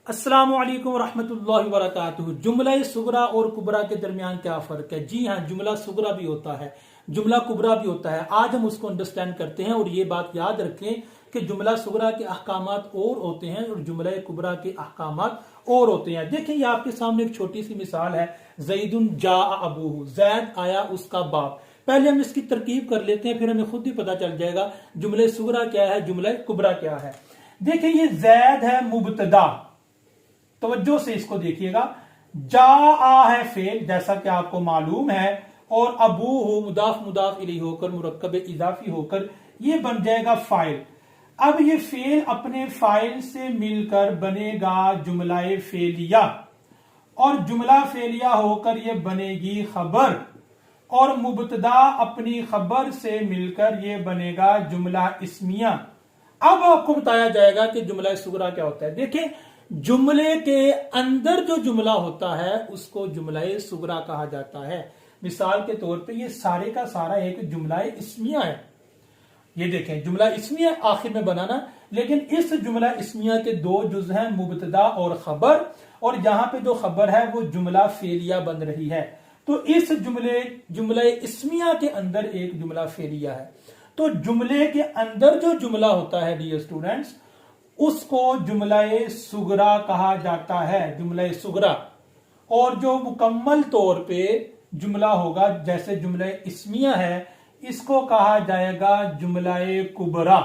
السلام علیکم ورحمۃ اللہ وبرکاتہ۔ جملہ سغرا اور کبرا کے درمیان کیا فرق ہے؟ جی ہاں، جملہ سغرا بھی ہوتا ہے، جملہ کبرا بھی ہوتا ہے۔ آج ہم اس کو انڈرسٹینڈ کرتے ہیں، اور یہ بات یاد رکھیں کہ جملہ سغرا کے احکامات اور ہوتے ہیں اور جملہ کبرا کے احکامات اور ہوتے ہیں۔ دیکھیں، یہ آپ کے سامنے ایک چھوٹی سی مثال ہے، زید جاء ابوہ، زید آیا اس کا باپ۔ پہلے ہم اس کی ترکیب کر لیتے ہیں، پھر ہمیں خود ہی پتا چل جائے گا جملہ سغرا کیا ہے، جملہ کبرا کیا ہے۔ دیکھیں، یہ زید ہے مبتدا، توجہ سے اس کو دیکھیے گا۔ جاء ہے فعل، جیسا کہ آپ کو معلوم ہے، اور ابوہ مضاف مضاف الیہ ہو کر مرکب اضافی ہو کر یہ بن جائے گا فاعل۔ اب یہ فعل اپنے فاعل سے مل کر بنے گا جملہ فعلیہ، اور جملہ فعلیہ ہو کر یہ بنے گی خبر، اور مبتدا اپنی خبر سے مل کر یہ بنے گا جملہ اسمیہ۔ اب آپ کو بتایا جائے گا کہ جملہ صغرا کیا ہوتا ہے۔ دیکھیں، جملے کے اندر جو جملہ ہوتا ہے اس کو جملہ صغرا کہا جاتا ہے۔ مثال کے طور پہ یہ سارے کا سارا ایک جملہ اسمیہ ہے۔ یہ دیکھیں، جملہ اسمیہ آخر میں بنانا، لیکن اس جملہ اسمیہ کے دو جز ہیں، مبتدا اور خبر، اور یہاں پہ جو خبر ہے وہ جملہ فعلیہ بن رہی ہے۔ تو اس جملہ اسمیہ کے اندر ایک جملہ فعلیہ ہے۔ تو جملے کے اندر جو جملہ ہوتا ہے ڈیئر اسٹوڈنٹس، اس کو جملہ صغرا کہا جاتا ہے، جملہ صغرا۔ اور جو مکمل طور پہ جملہ ہوگا جیسے جملہ اسمیہ ہے، اس کو کہا جائے گا جملہ کبرا۔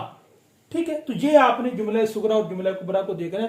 ٹھیک ہے، تو یہ آپ نے جملہ صغرا اور جملہ کبرا کو دیکھنا ہے۔